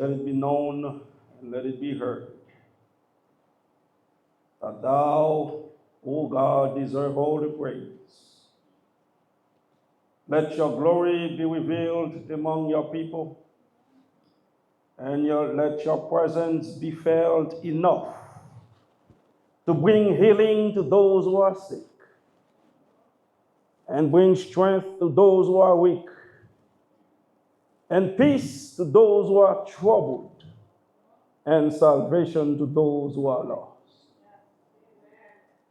let it be known and let it be heard that thou, O God, deserve all the praise. Let your glory be revealed among your people, and let your presence be felt enough to bring healing to those who are sick, and bring strength to those who are weak, and peace to those who are troubled, and salvation to those who are lost.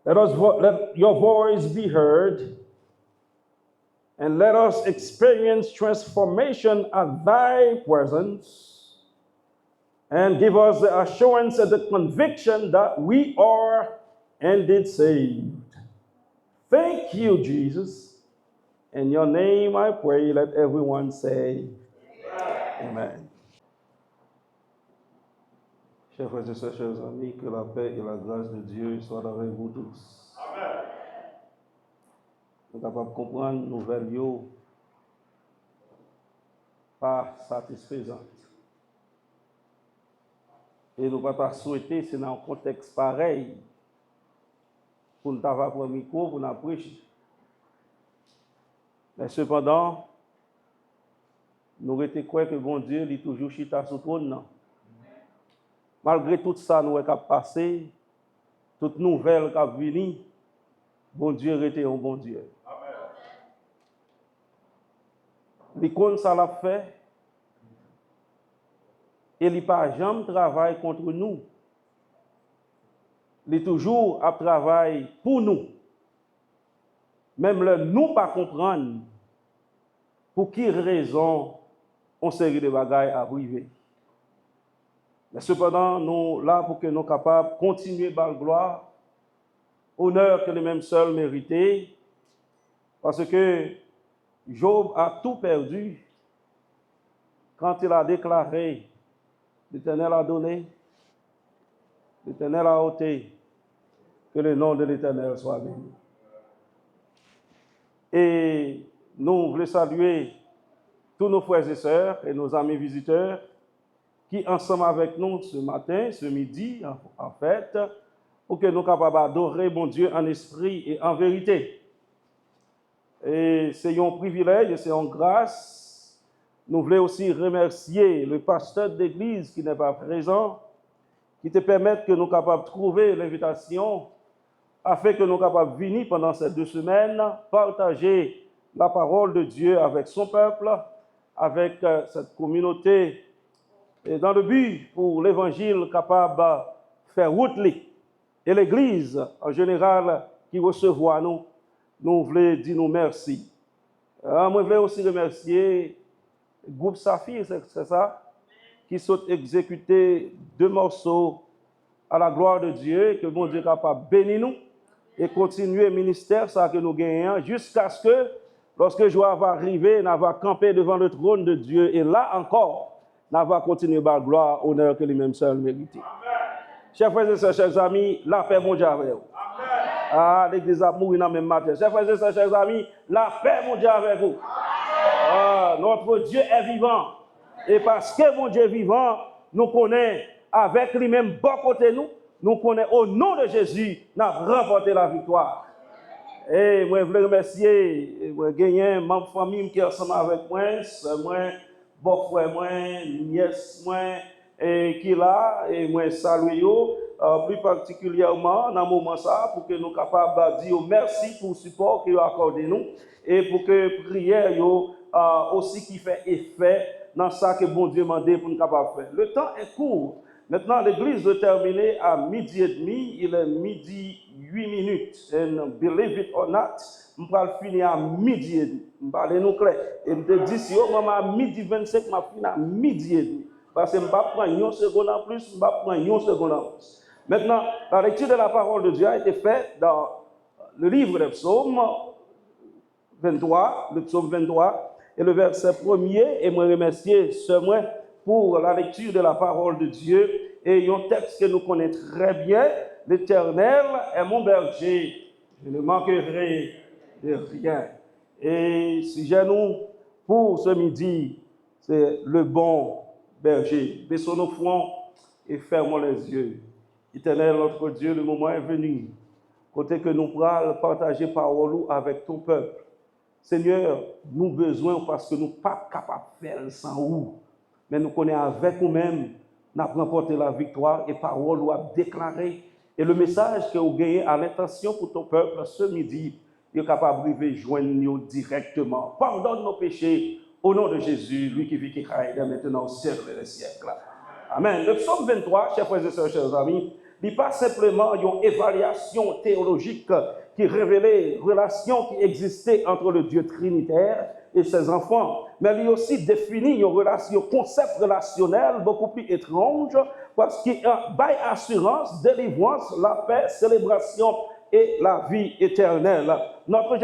Let your voice be heard, and let us experience transformation at thy presence, and give us the assurance and the conviction that we are indeed saved. Thank you, Jesus. In your name I pray, let everyone say, Amen. Chers frères et sœurs, chers amis, que la paix et la grâce de Dieu soient avec vous tous. Amen. Nous sommes capables de comprendre nos nouvelles pas satisfaisantes. Et nous ne pouvons pas souhaiter, c'est dans un contexte pareil, pour nous avoir pour un micro, pour nous prêcher. Mais cependant, nous avons croire que bon Dieu est toujours chita sur le trône. Malgré tout ça, nous avons passé, toute nouvelle qui a venu, bon Dieu était un bon Dieu. L'icône, ça l'a fait, et il n'a pas jamais travaillé contre nous. Il est toujours à travailler pour nous. Même le nous pas comprendre pour quelle raison on série de bagailles à arriver. Mais cependant, nous là pour que nous soyons capables de continuer par la gloire, honneur que les mêmes seuls méritaient, parce que Job a tout perdu quand il a déclaré l'Éternel a donné, l'Éternel a ôté, que le nom de l'Éternel soit béni. Et nous voulons saluer tous nos frères et sœurs et nos amis visiteurs qui ensemble avec nous ce matin, ce midi, en fait, pour que nous soyons capables d'adorer mon Dieu en esprit et en vérité. Et c'est un privilège et c'est une grâce. Nous voulons aussi remercier le pasteur d'église qui n'est pas présent, qui te permet que nous soyons capables de trouver l'invitation afin que nous soyons capables de venir pendant ces 2 semaines, partager la parole de Dieu avec son peuple, avec cette communauté, et dans le but pour l'évangile capable de faire route. Et l'Église, en général, qui recevoir nous voulons dire nous merci. Moi, je voulais aussi remercier le groupe Saphir, c'est ça, qui sont exécutés 2 morceaux à la gloire de Dieu, que bon Dieu est capable de bénir nous et continuer le ministère ça que nous gagnons jusqu'à ce que, lorsque Joie va arriver, nous va camper devant le trône de Dieu et là encore, nous va continuer par gloire, honneur que lui-même seul mérite. Chers frères et sœurs, chers amis, la paix mon Dieu avec vous. Ah, l'église a mouru dans le même matin. Chers frères et sœurs, chers amis, la paix mon Dieu avec vous. Ah, notre Dieu est vivant. Et parce que mon Dieu est vivant, nous connaissons avec lui-même bon côté nous connaissons au nom de Jésus, nous avons remporté la victoire. Et moi, je veux remercier, moi, gagner ma famille qui est ensemble avec moi, soeur moi, beau-frère moi, nièce moi, et qui là, et moi, salue plus particulièrement dans ce moment ça, pour que nous soyons capables de dire merci pour le support qu'ils ont accordé nous, et pour que prière aussi qui fait effet dans ça que bon Dieu m'a dit pour nous capables de faire. Le temps est court. Maintenant, l'église doit terminer à 12h30. Il est 12h08. And believe it or not, je vais finir à 12h30. Je vais nous clair. Et je te dis, si au moment à 12h25, je vais finir à 12h30. Parce que je ne vais pas prendre une seconde en plus, je ne vais pas prendre une seconde en plus. Maintenant, la lecture de la parole de Dieu a été faite dans le livre des psaumes 23, le psaume 23, et le verset 1er. Et moi, remercier seulement pour la lecture de la parole de Dieu, et un texte que nous connaissons très bien, l'Éternel est mon berger, je ne manquerai de rien. Et si j'ai nous, pour ce midi, c'est le bon berger. Baissons nos fronts et fermons les yeux. Éternel, notre Dieu, le moment est venu, côté que nous pourrons partager parole avec ton peuple. Seigneur, nous besoin parce que nous ne sommes pas capables de faire sans vous. Mais nous connaissons avec nous-mêmes, nous avons remporté la victoire et parole nous a déclaré. Et le message que vous gagnez à l'intention pour ton peuple ce midi, il est capable de joindre nous directement. Pardonne nos péchés au nom de Jésus, lui qui vit, qui règne maintenant au siècle des siècles. Amen. Le psaume 23, chers frères et sœurs, chers amis, n'est pas simplement une évaluation théologique qui révélait la relation qui existait entre le Dieu trinitaire et ses enfants, mais il aussi définit une relation, concept relationnel beaucoup plus étrange, parce qu'il bail assurance, délivrance, la paix, célébration et la vie éternelle. Notre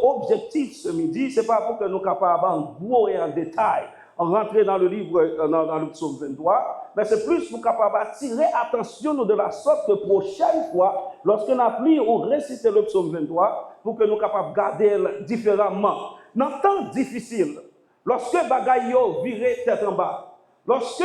objectif ce midi, ce n'est pas pour que nous soyons capables en gros et en détail rentrer dans le livre, dans le psaume 23, mais c'est plus pour capable attirer attention de la sorte que prochaine fois, lorsque nous appelons ou réciter le psaume 23, pour que nous soyons capables de garder différemment. Dans le temps difficile, lorsque bagaille viré tête en bas, lorsque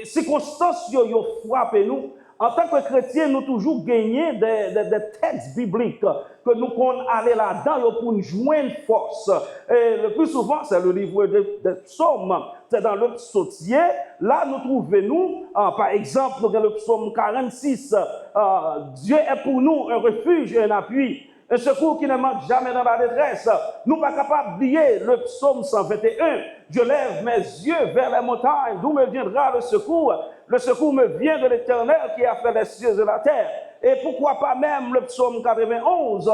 circonstances yo frappent nous, en tant que chrétiens, nous toujours gagné des textes bibliques que nous pouvons aller là-dedans pour nous joindre force. Et le plus souvent, c'est le livre des psaumes. C'est dans le psautier. Là, nous trouvons, par exemple, dans le psaume 46, Dieu est pour nous un refuge et un appui. Un secours qui ne manque jamais dans la détresse. Nous ne sommes pas capables d'oublier le psaume 121. Je lève mes yeux vers les montagnes, d'où me viendra le secours. Le secours me vient de l'Éternel qui a fait les cieux et la terre. Et pourquoi pas même le psaume 91,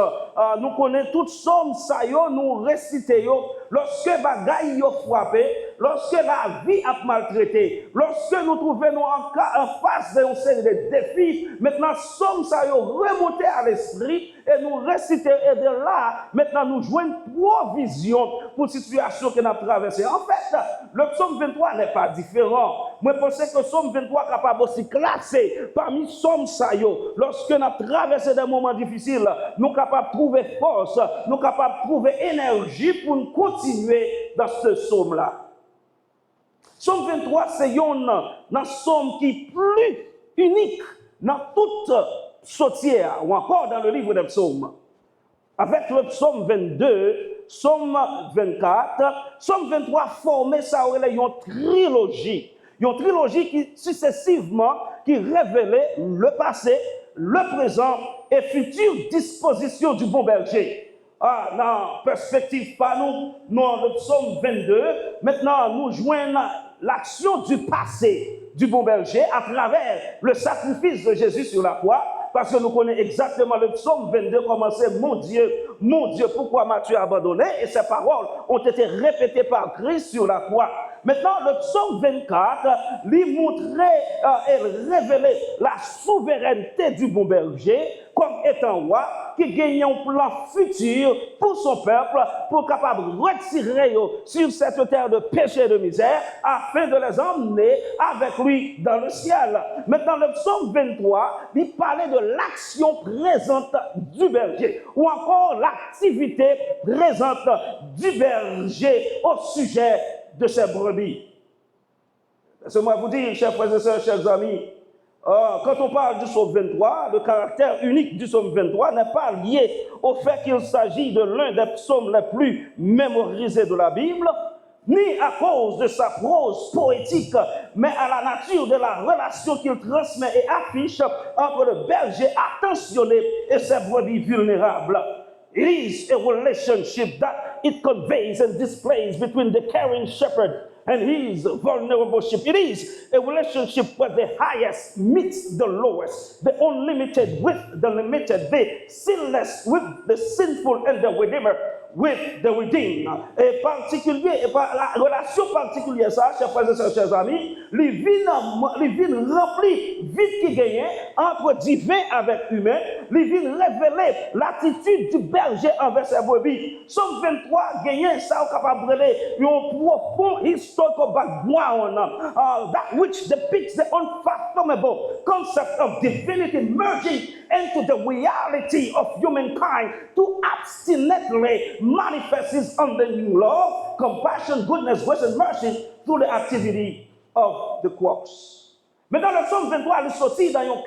nous connaissons tout psaume, ça nous récitons, lorsque bagaille yo frappé, lorsque la vie a maltraité, lorsque nous trouvons en face d'une série de défis, maintenant psaume ça remonté à l'esprit et nous récitons et de là, maintenant nous jouons une provision pour la situation que nous avons traversée. En fait, le psaume 23 n'est pas différent. Moi, je pense que le psaume 23 est capable aussi classer parmi psaume ça lorsque nous avons traversé des moments difficiles, nous sommes capables de trouver force, nous sommes capables de trouver énergie pour nous continuer dans ce psaume-là. Psaume 23, c'est un psaume qui est plus unique dans toute psautière ou encore dans le livre des psaumes. Avec le psaume 22, psaume 24, psaume 23 formé ça aurait une trilogie. Une trilogie qui successivement qui révélait le passé, le présent et future disposition du bon berger. Dans perspective pas nous, le psaume 22, maintenant nous joignons l'action du passé du bon berger à travers le sacrifice de Jésus sur la croix, parce que nous connaissons exactement le psaume 22, comment c'est mon Dieu, pourquoi m'as-tu abandonné? Et ces paroles ont été répétées par Christ sur la croix. Maintenant, le psaume 24 lui montrait et révélait la souveraineté du bon berger comme étant roi qui gagnait un plan futur pour son peuple, pour capable retirer sur cette terre de péché et de misère afin de les emmener avec lui dans le ciel. Maintenant, le psaume 23, il parlait de l'action présente du berger ou encore l'activité présente du berger au sujet de ses brebis. Laissez-moi vous dire, chers frères et sœurs, chers amis, quand on parle du psaume 23, le caractère unique du psaume 23 n'est pas lié au fait qu'il s'agit de l'un des psaumes les plus mémorisés de la Bible, ni à cause de sa prose poétique, mais à la nature de la relation qu'il transmet et affiche entre le berger attentionné et ses brebis vulnérables. It is a relationship that it conveys and displays between the caring shepherd and his vulnerable sheep. It is a relationship where the highest meets the lowest, the unlimited with the limited, the sinless with the sinful, and the redeemer with the redeemed. Et particulier, et par la relation particulière, ça, chers frères et sœurs, chers amis, les vignes remplies, vite qui gagnent entre divin avec humain, les vignes révélent l'attitude du berger envers ses brebis. Somme 23 gagnent ça, capable de un profond historical background, that which depicts the unfathomable concept of divinity merging into the reality of humankind to abstinently manifest his unending love, compassion, goodness, grace, and mercy through the activity of the cross. Mais dans le psaume 23, il sortit dans un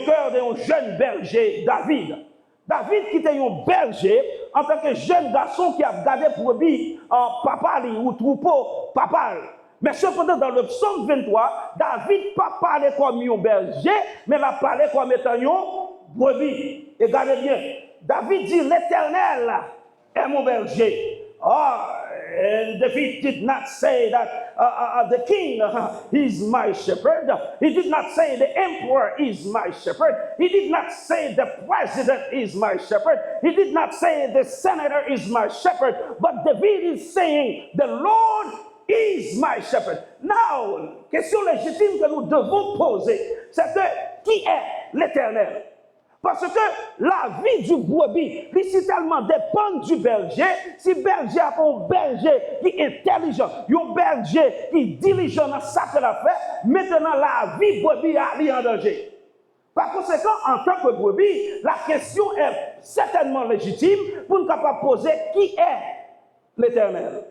cœur d'un jeune berger, David. David qui était un berger en tant que jeune garçon qui a gardé brebis en papa ou troupeau papa. Mais cependant, dans le psaume 23, David n'a pas parlé comme un berger, mais il a parlé comme étant un brebis. Et regardez bien, David dit, l'Éternel est mon berger. And David did not say that the king is my shepherd. He did not say the emperor is my shepherd. He did not say the president is my shepherd. He did not say the senator is my shepherd. But David is saying the Lord is my shepherd. Now, question légitime que nous devons poser, c'est que qui est l'Éternel? Parce que la vie du brebis, tellement dépend du berger. Si le berger a un berger qui est intelligent, un berger qui est diligent dans ce qu'il a fait, maintenant la vie brebis est en danger. Par conséquent, en tant que brebis, la question est certainement légitime pour nous capable poser qui est l'Éternel.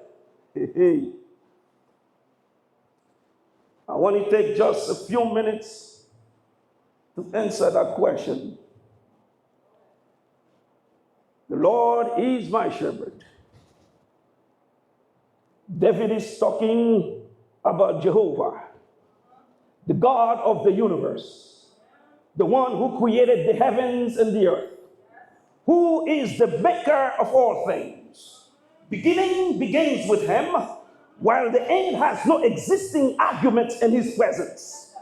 I want to take just a few minutes to answer that question. The Lord is my shepherd. David is talking about Jehovah, the God of the universe, the one who created the heavens and the earth, who is the maker of all things. Beginning begins with him, while the end has no existing argument in his presence.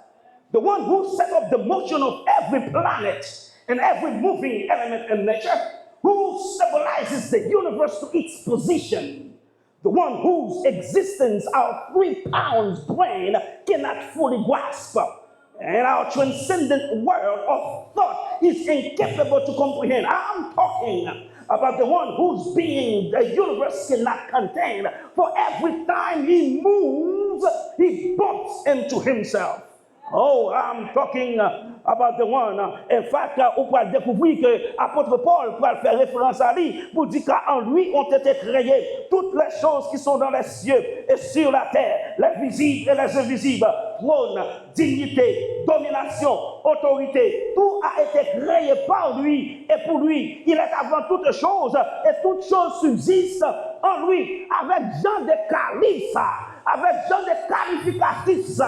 The one who set up the motion of every planet and every moving element in nature, who stabilizes the universe to its position, the one whose existence our 3 pounds brain cannot fully grasp, and our transcendent world of thought is incapable to comprehend. I'm talking about the one whose being the universe cannot contain, for every time he moves, he bumps into himself. Oh, I'm talking about the one. In fact, on peut découvrir que l'apôtre Paul peut faire référence à lui pour dire qu'en lui ont été créées toutes les choses qui sont dans les cieux et sur la terre, les visibles et les invisibles, trône, dignité, domination, autorité. Tout a été créé par lui et pour lui. Il est avant toutes choses et toutes choses subsistent en lui avec Jean de Calice. Avec genre de qualificatifs,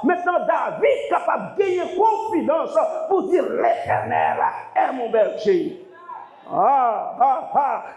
maintenant David est capable de gagner confiance pour dire l'Éternel est mon berger.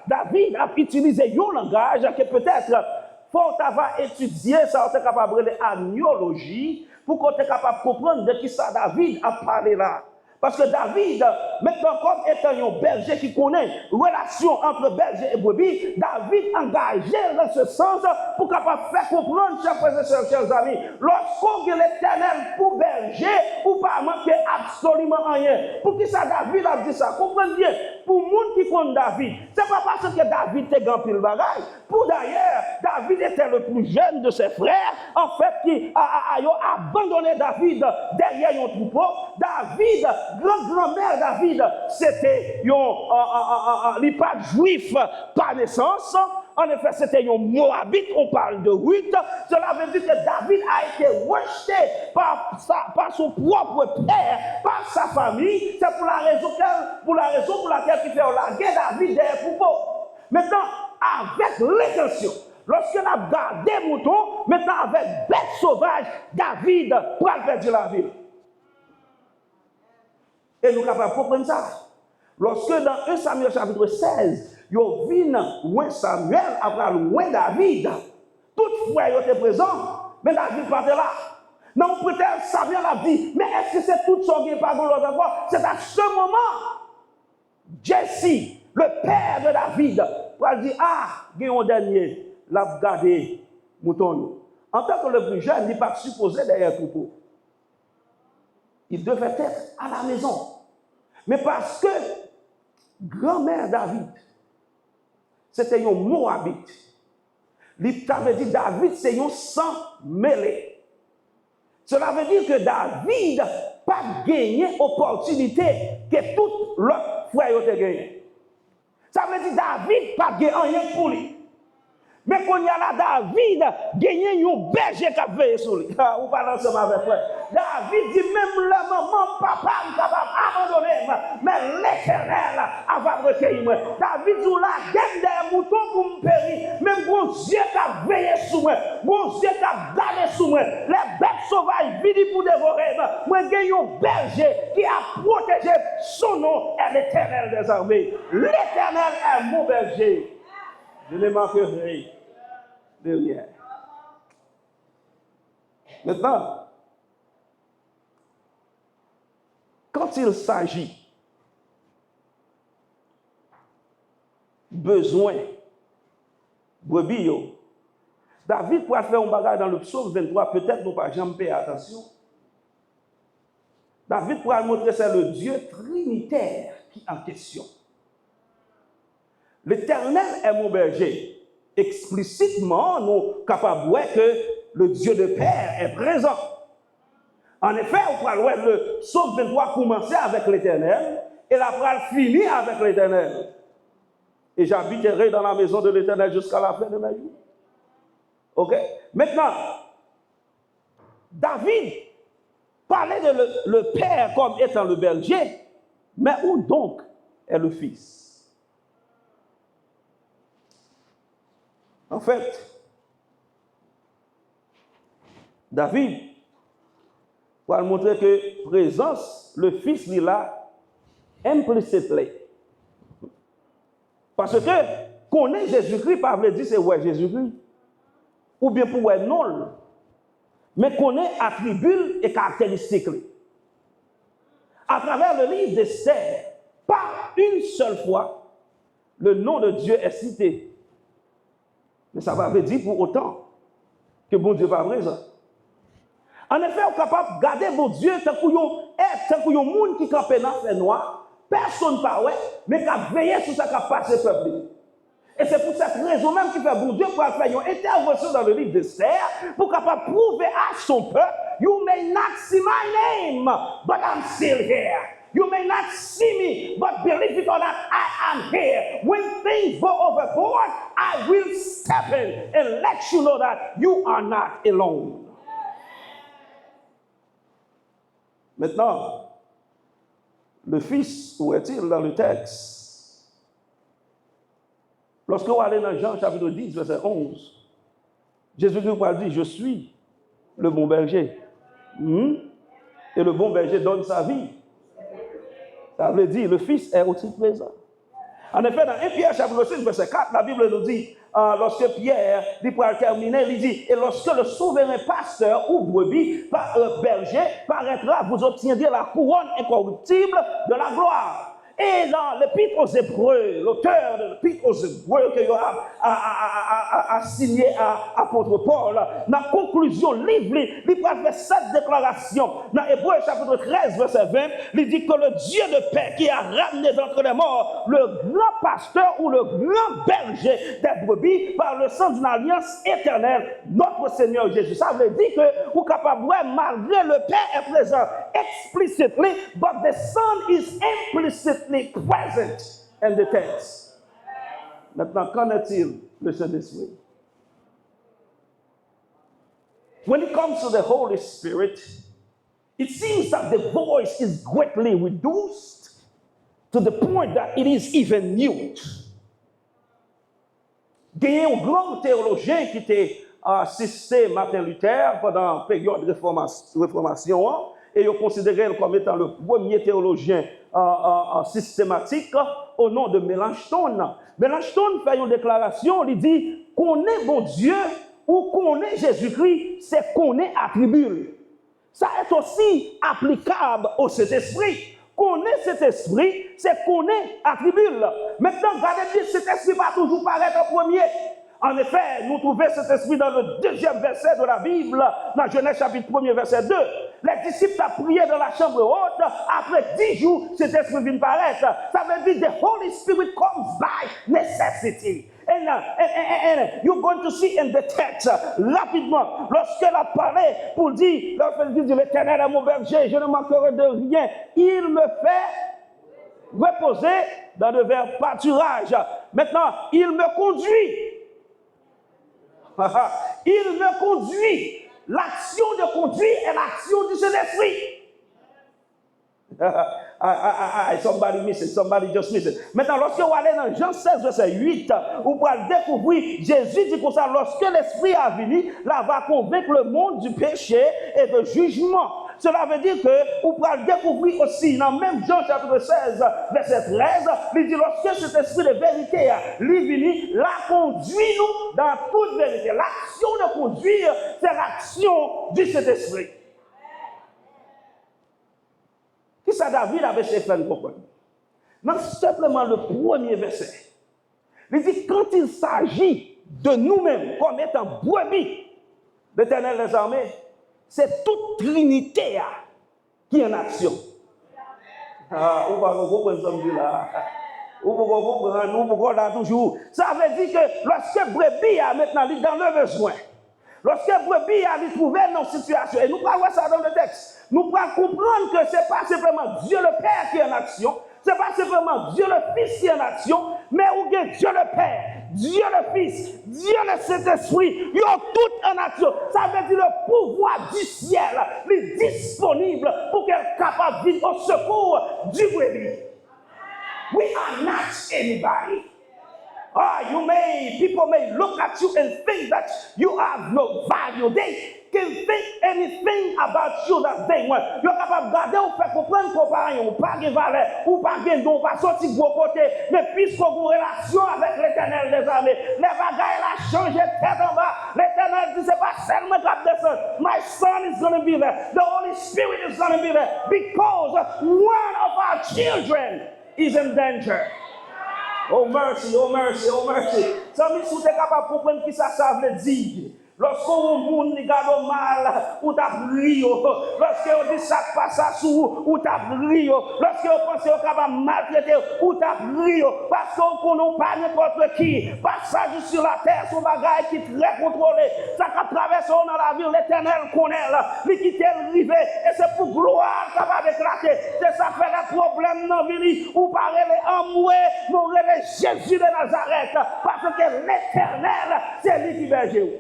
David a utilisé un langage que peut-être faut avoir étudié, ça on est capable de agnologie pour qu'on soit capable de comprendre de qui ça David a parlé là. Parce que David, maintenant comme étant un berger qui connaît la relation entre berger et brebis, David engagé dans ce sens pour capable faire comprendre, chers frères et sœurs, chers amis, lorsqu'on a l'Éternel pour berger, ou pas manquer absolument rien. Pour qui ça David a dit ça? Comprenez bien, pour le monde qui compte David, c'est pas parce que David était grand pile bagaille. Pour d'ailleurs, David était le plus jeune de ses frères, en fait, qui a abandonné David derrière un troupeau. David, grand-grand-mère David, c'était un pas juif par naissance. En effet, c'était un Moabite, on parle de Ruth. Cela veut dire que David a été rejeté par son propre père, par sa famille. C'est pour la raison pour laquelle il fait la guerre David derrière troupeau. Maintenant, avec l'intention, lorsqu'on a gardé mouton, maintenant avec bête sauvage, David pour perdre la ville. Et nous sommes capables de comprendre ça. Lorsque dans 1 Samuel chapitre 16, ils viennent loin Samuel après loin David, toutefois ils étaient présents, mais David pas là. Non, peut-être Samuel a dit, mais est-ce que c'est tout ce qui est pas de l'autre fois? C'est à ce moment, Jesse, le père de David, va dire, il y a un dernier, l'a gardé mouton. En tant que le plus jeune, il n'est pas supposé derrière tout troupeau. Il devait être à la maison. Mais parce que grand-mère David, c'était un Moabite. Il avait dit David, c'est un sang mêlé. Cela veut dire que David n'a pas gagné l'opportunité que tout l'autre frère a gagné. Ça veut dire que David n'a pas gagné rien pour lui. Mais quand il y a là, David, gagné un berger qui a veillé sur lui. Ou pas ensemble avec moi. David dit même la maman, papa, capable d'abandonner, mais l'Éternel va recueillir moi. David dit la gaine des moutons pour me périr. Même mon Dieu qui a veillé sur moi, mon Dieu qui a gardé sur moi. Les bêtes sauvages viennent pour dévorer. Moi, j'ai un berger qui a protégé son nom est l'Éternel des armées. L'Éternel est mon berger. Je ne manquerai de rien. Maintenant, quand il s'agit besoin brebis, David pourrait faire un bagage dans le psaume 23, peut-être nous pas jamais payer attention. David pourrait montrer c'est le Dieu trinitaire qui est en question. L'Éternel est mon berger. Explicitement, nous sommes capables de voir que le Dieu de Père est présent. En effet, on pourra voir le psaume 23 commencer avec l'Éternel et la phrase finir avec l'Éternel. Et j'habiterai dans la maison de l'Éternel jusqu'à la fin de ma vie. Ok? Maintenant, David parlait de le Père comme étant le berger, mais où donc est le Fils? En fait, David va montrer que présence, le Fils est là, implicitement. Parce que connaître Jésus-Christ, pas veut dire c'est ouais Jésus-Christ, ou bien pour ouais non, mais connaître attributs et caractéristiques. À travers le livre d'Esther, pas une seule fois, le nom de Dieu est cité. Mais ça ne veut pas dire pour autant que bon Dieu va présent. En effet, on est capable de garder bon Dieu tant qu'il y a un monde qui campe dans le noir, personne ne parle, mais qui a veillé sur ce qui a passé peuple. Et c'est pour cette raison même qu'il fait bon Dieu pour faire une intervention dans le livre d'Esther pour capable prouver à son peuple, you may not see my name, but I'm still here. You may not see me, but believe it or not, I am here. When things go overboard, I will step in and let you know that you are not alone. Maintenant, le Fils, où est-il dans le texte? Lorsque vous allez dans Jean chapitre 10, verset 11, Jésus-Christ va dire, je suis le bon berger. Et le bon berger donne sa vie. Ça veut dire, le Fils est aussi présent. En effet, dans 1 Pierre chapitre 6, verset 4, la Bible nous dit, lorsque Pierre dit pour terminer, il dit, et lorsque le souverain pasteur ou brebis, berger, paraîtra, vous obtiendrez la couronne incorruptible de la gloire. Et dans l'Épître aux Hébreux, l'auteur de l'Épître aux Hébreux que a signé à apôtre Paul, dans la conclusion, livre, il fait cette déclaration. Dans Hébreux chapitre 13, verset 20, il dit que le Dieu de paix qui a ramené d'entre les morts le grand pasteur ou le grand berger des brebis par le sang d'une alliance éternelle, notre Seigneur Jésus. Ça veut dire que vous êtes capable, malgré le Père est présent explicitly, but the Son is implicitly present in the text. Maintenant, qu'en est-il le Saint-Esprit? When it comes to the Holy Spirit, it seems that the voice is greatly reduced to the point that it is even mute. Il y a un grand théologien qui était assisté Martin Luther pendant la période de réformation, et il considéré comme étant le premier théologien systématique au nom de Mélanchthon. Mélanchthon fait une déclaration, il dit qu'on est bon Dieu ou qu'on est Jésus-Christ, c'est qu'on est attribut. Ça est aussi applicable au Saint-Esprit. Qu'on est cet esprit, c'est qu'on est attribut. Maintenant, regardez bien, cet esprit va toujours paraître en premier. En effet, nous trouvons cet esprit dans le deuxième verset de la Bible, dans Genèse chapitre 1er, verset 2. Les disciples ont prié dans la chambre haute. Après 10 jours, cet esprit vient paraître. Ça veut dire the Holy Spirit comes by necessity. And you're going to see in the text, rapidement, lorsqu'elle a parlé pour dire, lorsqu'elle dit l'Éternel est mon berger, je ne manquerai de rien, il me fait reposer dans de verts pâturages. Maintenant, il me conduit Il me conduit. L'action de conduire est l'action du Saint-Esprit. Somebody miss it, somebody just miss it. Maintenant, lorsque vous allez dans Jean 16, verset 8, vous pouvez découvrir, Jésus dit comme ça, lorsque l'Esprit a venu, là va convaincre le monde du péché et de jugement. Cela veut dire que vous pouvez découvrir aussi, dans même Jean chapitre 16, verset 13, il dit, lorsque cet esprit de vérité est venu, là conduit-nous dans toute vérité. L'action de conduire, c'est l'action du Saint-Esprit. Qui ça David avait fait comprendre? Non, simplement le premier verset. Il dit, quand il s'agit de nous-mêmes comme étant brebis, l'Éternel des armées, c'est toute Trinité qui est en action. On va comprendre ça là. On va là toujours. Ça veut dire que lorsque brebis a maintenant dans le besoin, lorsque brebis a trouvé nos situations, et nous parlons ça dans le texte, nous pouvons comprendre que ce n'est pas simplement Dieu le Père qui est en action, ce n'est pas simplement Dieu le Fils qui est en action, mais où est Dieu le Père, Dieu le Fils, Dieu le Saint-Esprit, ils ont tout en action. Ça veut dire le pouvoir du ciel est disponible pour qu'elle soit capable de venir au secours du brebis. We are not anybody. People may look at you and think that you have no value. They can think anything about you that they want. You're capable de garder ou faire comprendre qu'on pas rien, ou pas de valeur, ou pas de don, pas sortir de vos côtés. Mais puisqu'on a une relation avec l'Éternel des armées, les bagailles a changé tête en bas. L'Éternel dit c'est pas seulement cap descendre. My son is going to be there. The Holy Spirit is going to be there because one of our children is in danger. Oh mercy, oh mercy, oh mercy. Ça me si vous êtes capable de comprendre qui ça veut dire. Lorsqu'on monde regarde mal, ou t'a pris, lorsqu'on dit ça passe à sous, ou t'a pris, lorsqu'on pense qu'on capable maltraiter, ou t'a pris, parce qu'on ne pas n'importe qui, passage sur la terre, son bagage qui est très contrôlé, ça qui traverse dans la ville, l'Éternel connaît, lui qui t'est arrivé, et c'est pour gloire capable d'éclater, c'est ça fait des problèmes dans la vie, ou parler amoué, nous relève Jésus de Nazareth, parce que l'Éternel, c'est lui qui berge.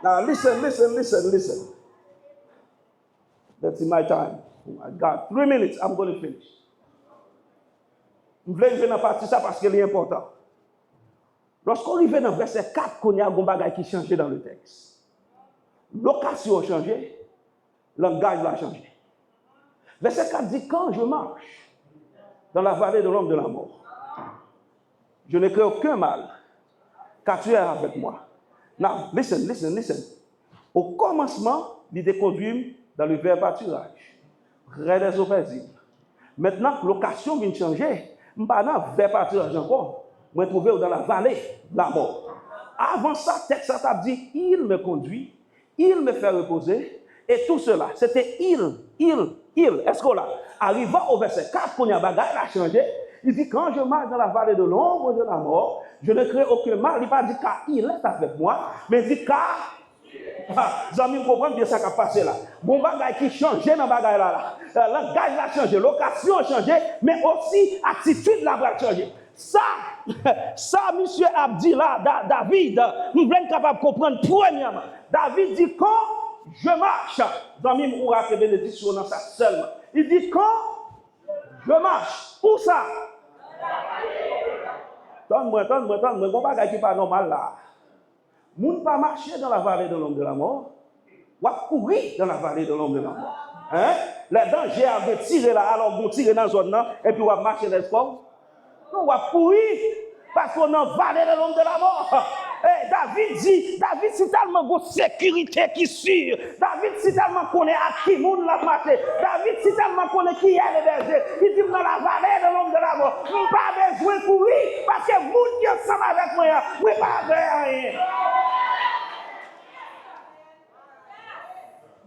Now listen. That's in my time. I got 3 minutes. I'm going to finish. Je voulais venir dans partie ça parce qu'elle est important. Lorsqu'on arrive dans le verset 4, qu'on y a un bagage qui change dans le texte. L'occasion a changé, le langage a changé. Verset 4 dit, quand je marche dans la vallée de l'homme de la mort, je ne crains aucun mal, car tu es avec moi. Now, listen. Au commencement, l'idée conduit dans le verbe pâturage. Rien des eaux paisibles. Maintenant, l'occasion vient de changer. Je ne suis pas dans le verbe pâturage encore. Je me trouve dans la vallée de la mort. Avant ça, le texte a dit, il me conduit, il me fait reposer. Et tout cela, c'était il. Est-ce qu'on l'a? Arrivant au verset 4, quand il y a bagaille, il a changé. Il dit, quand je marche dans la vallée de l'ombre de la mort, je ne crains aucun mal. Il n'a pas dit car il est avec moi, mais il dit car. Vous allez comprendre bien ça qui a passé là. Bon bagage qui change dans le bagage là. Le langage a changé, l'occasion a changé, mais aussi l'attitude a changé. Ça, monsieur Abdi là, David, nous sommes capables de comprendre premièrement. David dit quand je marche, dans le même oura que bénédiction dans ça seulement. Il dit quand je marche, où ça? Donne-moi, bon bagage qui n'est pas normal là. Moun pas marcher dans la vallée de l'homme de la mort, ou courir dans la vallée de l'homme de la mort. Hein? Le danger a de tirer là, alors vous tirez dans la zone là, et puis vous marcher l'espoir. Non, vous courir, parce qu'on est dans la vallée de l'homme de la mort. David dit, c'est tellement de sécurité qui suit. David, c'est tellement qu'on est à qui moun la marché. David, c'est tellement qu'on est qui est le berger. Il dit dans la vallée de l'homme de la mort. Nous n'avons pas besoin de courir parce que moun qui est ensemble avec moi, nous n'avons pas besoin de rien.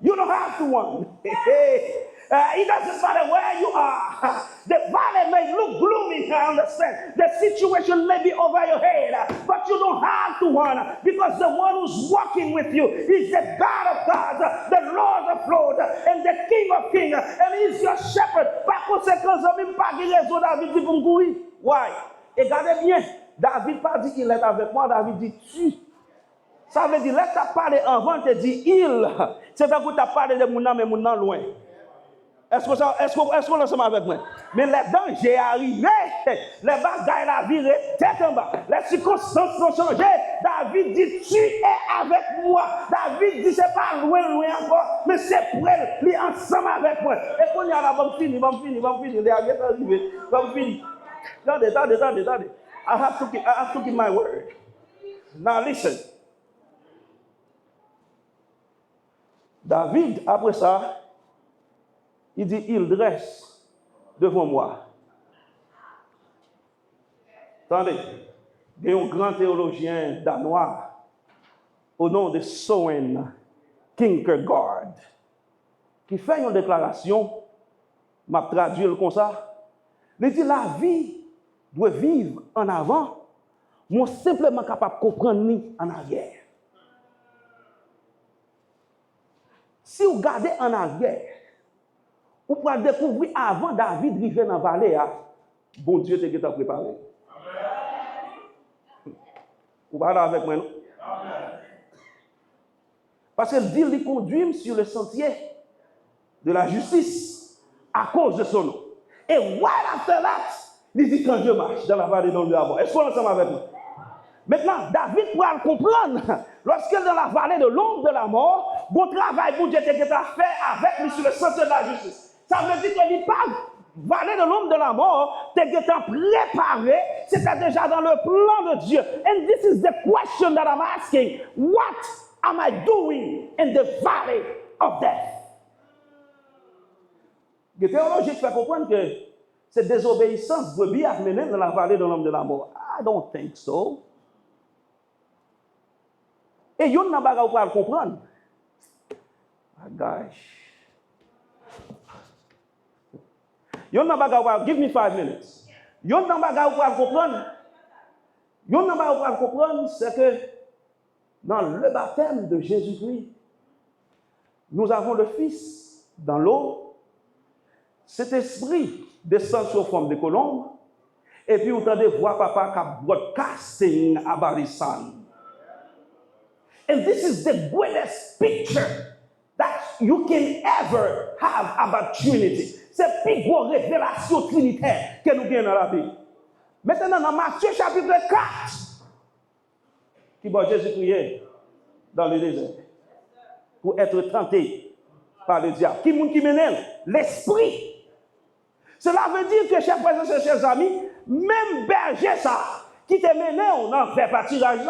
You don't have to run. It doesn't matter where you are. The valley may look gloomy, I understand. The situation may be over your head, but you don't have to run because the one who's walking with you is the God of gods, the Lord of lords, and the King of kings, and he's your shepherd. Par conséquent, je n'ai pas de raison David dit pour me courir. Why? Et regardez bien, David pas dit il est avec moi, David dit tu. Ça veut dire, là, tu as parlé avant, tu dit il. C'est-à-dire que tu as parlé de mon nom, mais mon nom loin. Est-ce qu'on est ensemble avec moi? Mais les dangers arrivés, les bagailles la vie tête en bas, les circonstances ont changé. David dit, tu es avec moi. David dit, c'est pas loin encore, mais c'est près, il est ensemble avec moi. Et quand il y a là, va me finir, les aguettes arrivés, va me finir. Attendez. I have to keep my word. Now listen. David, après ça, il dit, il dresse devant moi. Attendez, il y a un grand théologien danois au nom de Søren Kierkegaard qui fait une déclaration, m'a traduit comme ça. Il dit, la vie doit vivre en avant, mais simplement capable de comprendre ni en arrière. Si vous regardez en arrière, vous pouvez découvrir avant David d'arriver dans la vallée, bon Dieu t'a préparé. Vous parlez avec moi, non? Parce que Dieu lui conduit sur le sentier de la justice à cause de son nom. Et right after that, il dit quand je marche dans la vallée de l'ombre de la mort. Est-ce qu'on est ensemble avec moi? Maintenant, David pourra le comprendre. Lorsqu'il est dans la vallée de l'ombre de la mort, bon travail, bon Dieu t'a fait avec lui sur le sentier de la justice. Ça veut dire qu'il n'est pas vallée de l'ombre de la mort, t'es préparé, c'était déjà dans le plan de Dieu. And this is the question that I'm asking. What am I doing in the valley of death? Les théologiens font comprendre que cette désobéissance doit bien amener dans la vallée de l'ombre de la mort. I don't think so. Et il y a un bagage pour le comprendre. Oh gosh. Yon nan bagay, give me 5 minutes. Yon nan bagay pour comprendre, c'est que dans le baptême de Jésus-Christ, nous avons le Fils dans l'eau, cet esprit descend sur forme de colombe, et puis vous entendez voir papa qui broadcasting about his son. And this is the greatest picture that you can ever have about Trinity. C'est la plus grosse révélation trinitaire que nous avons dans la Bible. Maintenant, dans Matthieu chapitre 4, qui va Jésus prier dans le désert pour être tenté par le diable. Qui mène? L'esprit. Cela veut dire que, chers frères et chers amis, même berger ça, qui te mène dans le pâturage,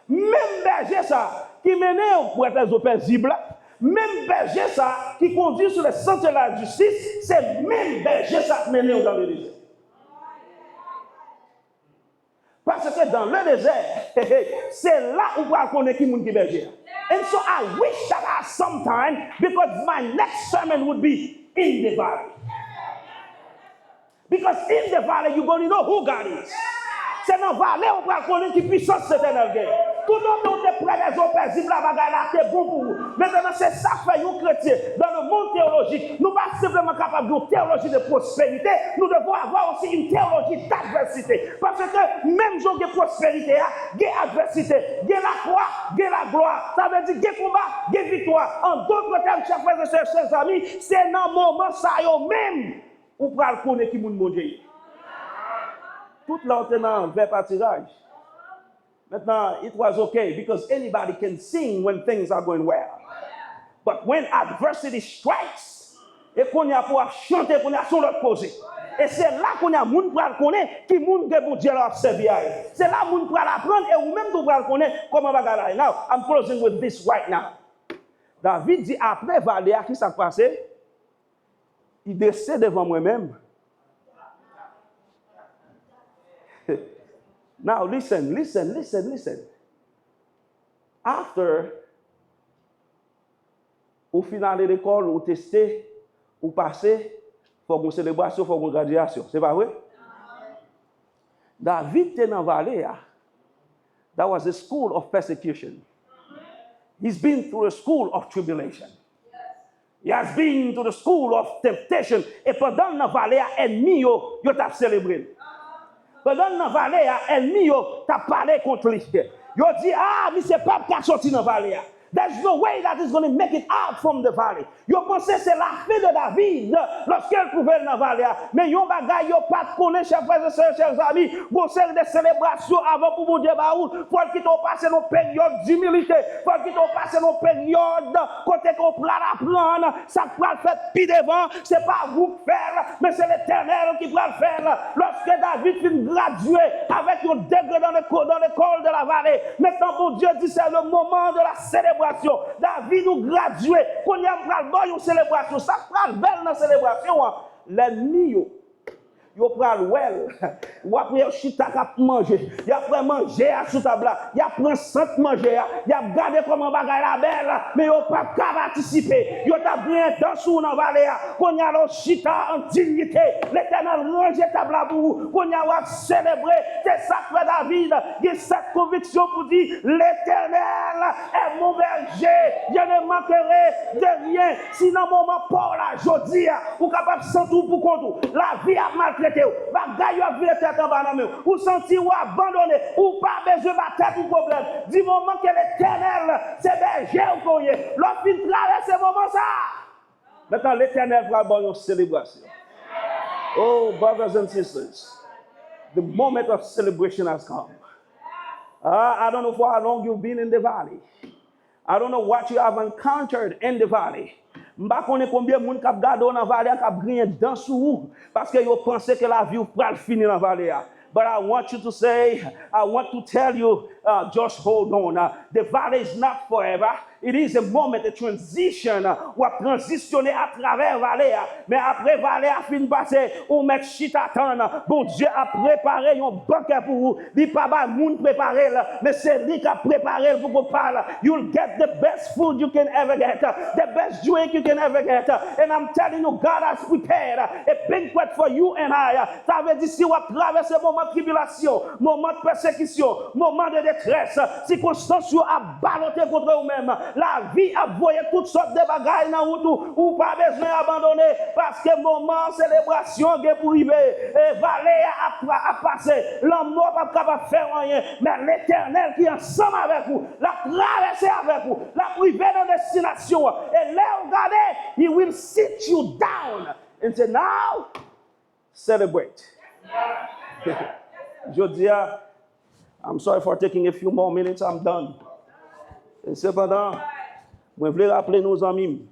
même berger ça, qui mène pour être paisible, même berger ça qui conduit sur le sentier de la justice, c'est même berger ça qui mène dans le désert. Parce que dans le désert, c'est là où on connaît qui est berger. And so I wish that I some time, because my next sermon would be in the valley. Because in the valley, you're going to know who God is. C'est dans la vallée où on connaît qui puissance c'est éternelle. Tout le monde est prêt les eaux paisibles, la bagaille là, c'est bon pour vous. Maintenant, c'est ça que fait un chrétien. Dans le monde théologique, nous ne sommes pas simplement capables d'une théologie de prospérité, nous devons avoir aussi une théologie d'adversité. Parce que même jour de prospérité, il y a adversité, il y a la croix, il y a la gloire. Ça veut dire qu'il y a combat, il y a victoire. En d'autres termes, chers frères et chers amis, c'est dans le moment ça même où on va connaître qui est mon Dieu. Tout l'entenant vers pâturage. Maintenant, it was okay because anybody can sing when things are going well. But when adversity strikes, et qu'on y a pour chanter, qu'on y a sur l'autre côté. Et c'est là qu'on y a moun pour le connaître, qui moun que pour Dieu l'a servi. C'est là moun pour l'apprendre et ou même pour le connaître comment va gagner. Now, I'm closing with this right now. David dit après Valéa, qui s'est passé? Il descend devant moi-même. Now listen. After, au final de l'école, ou testé, ou passé, il faut une célébration, il faut une graduation. C'est pas vrai? David était dans la vallée. That was a school of persecution. He's been through a school of tribulation. He has been to the school of temptation. Et pendant la vallée, ennemi, yo t'a célébré. pendant dans la vallée, ennemi t'a parlé contre lui. Yo dit, ah, mais c'est pas qu'à sortir dans la vallée. There's no way that is going to make it out from the valley. Yo pensez c'est la fin de David lorsqu'elle trouvait dans la vallée. Mais yon bagay yo pas connaît, chers frères et sœurs, chers amis. Bon, c'est des célébrations avant pour mon Dieu baoul. Faut qu'il t'en passe nos périodes d'humilité. Faut qu'il t'en passe nos périodes côté qu'on prend la prendre. Ça va le faire pis devant. C'est pas vous qui faire, mais c'est l'Éternel qui va le faire. Lorsque David finit graduer avec un degré dans l'école de la vallée. Maintenant, mon Dieu dit c'est le moment de la célébration. David nous gradué, qu'on y a une célébration, ça prend belle dans la célébration. L'ennemi, yo pral wel, ou après chita k'ap manger, y après manger à sous table, y après sant manger, y a regardé comment bagay la belle, mais yo pas ka participer, yo t'a bien dans sous dans vallée, qu'on y a lo chita en dignité, l'Éternel range table pour vous, qu'on y a célébrer, c'est ça que David, il a cette conviction pour dire l'Éternel est mon berger, je ne manquerai de rien, si dans moment pour la jodi, ou capable sans tout pour compte, la vie a maltraité. Bagay yo vire tête en bas ou senti ou abandonné ou pas besoin de tête ou problème du moment que l'Éternel c'est berger ou koye l'offre traverse ce moment ça maintenant l'Éternel va avoir une célébration. Oh brothers and sisters, the moment of celebration has come. I don't know for how long you've been in the valley. I don't know what you have encountered in the valley. M'pa connaît combien de monde qui a gardé dans la vallée qui a grillé dans sous parce que yo pensé que la vie va finir dans la vallée. But I want you to say, I want to tell you, just hold on. The valley is not forever. It is a moment, a transition. Ou a transitionner à travers vallée. Mais après vallée a fini passer, ou mettre chita tan. Bon Dieu a préparé un banquet pour vous. Il pas ba moun préparé, mais c'est lui qui a préparé pour vous parler. You'll get the best food you can ever get, the best drink you can ever get. And I'm telling you, God has prepared a banquet for you and I. Ça veut dire si vous traversez moment de tribulation, moment de persécution, moment de détresse, circonstances à balloter contre vous-même. La vie a voyé toutes sortes de bagailles dans route ou pas besoin d'abandonner parce que moment célébration est pour arriver et vallée a passé. L'homme pas capable de faire rien, mais l'Éternel qui est ensemble avec vous, la traverser avec vous, la priver dans destination et là regardez, he will sit you down and say now celebrate. Jodia, I'm sorry for taking a few more minutes, I'm done. Et cependant, je voulais rappeler nos amis,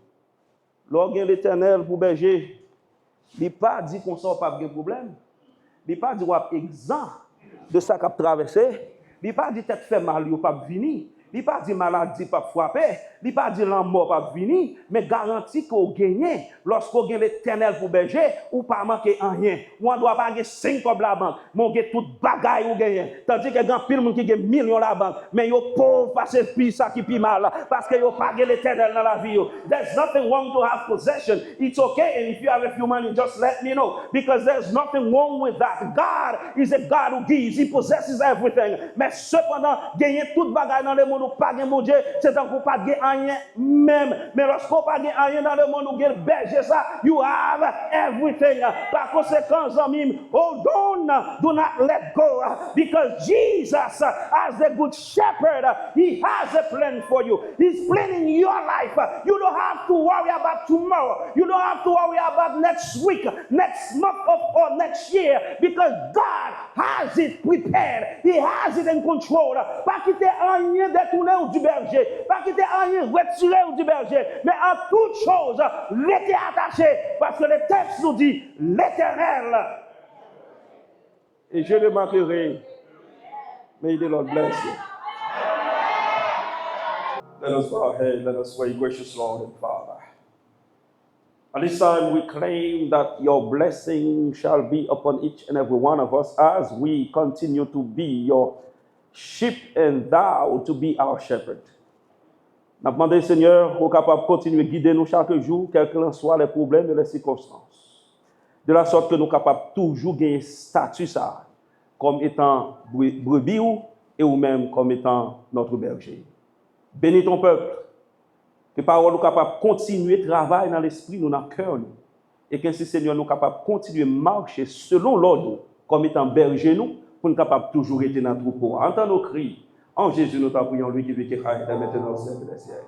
l'organe l'Éternel pour berger, il n'a pas dit qu'on ne sort pas de problème, il n'a pas dit qu'on est exempt de ça qui a traversé, il n'a pas dit que fait mal, il n'a pas venir. Il n'a pas dit maladie pas frapper, il n'a pas dit la mort pas venir, mais garantit qu'on gagne lorsqu'on gagne l'Éternel pour berger ou pas manquer en rien. On ne doit pas gagner 5 comme la banque, mais on gagne toute bagaille ou gagne. Tandis que grand pile monde qui gagne millions la banque, mais yo pauvre parce que puis ça qui puis mal parce que yo pas gagné l'Éternel dans la vie. There's nothing wrong to have possession. It's okay, and if you have a few money, just let me know because there's nothing wrong with that. God is a God who gives. He possesses everything. Mais cependant, gagner toute bagaille dans le monde pas gagner mon Dieu, c'est tant qu'on pas gagner rien même. Mais lorsqu'on pas gagner rien dans le monde où gagne berger ça, you have everything. Par conséquent, amis, hold on, do not let go because Jesus as the good shepherd, he has a plan for you. He's planning your life. You don't have to worry about tomorrow. You don't have to worry about next week, next month or next year because God has it prepared. He has it in control. Pas quitter rien détourné ou du berger, pas quitter rien retiré ou du berger, mais en toute chose, restez attaché parce que le texte nous dit l'Éternel. Et je le manquerai. May the Lord bless you. Let us bow our head, let us pray, gracious Lord and Father. At this time, we claim that your blessing shall be upon each and every one of us as we continue to be your sheep and thou to be our shepherd. Nous demandons, Seigneur, au capable de continuer à guider nous chaque jour, quels que soient les problèmes et les circonstances. De la sorte que nous sommes capables toujours gagner statut ça, comme étant brebis et ou même comme étant notre berger. Bénis ton peuple. Que parole nous capable de continuer à travailler dans l'esprit, nous dans le cœur. Et qu'ainsi, Seigneur, nous capables de continuer à marcher selon l'ordre, comme étant berger nous, pour nous capables toujours être dans le troupeau. Entends nos cris. En Jésus, nous t'en prions, lui qui vit, qui règne, maintenant au siècle des siècles.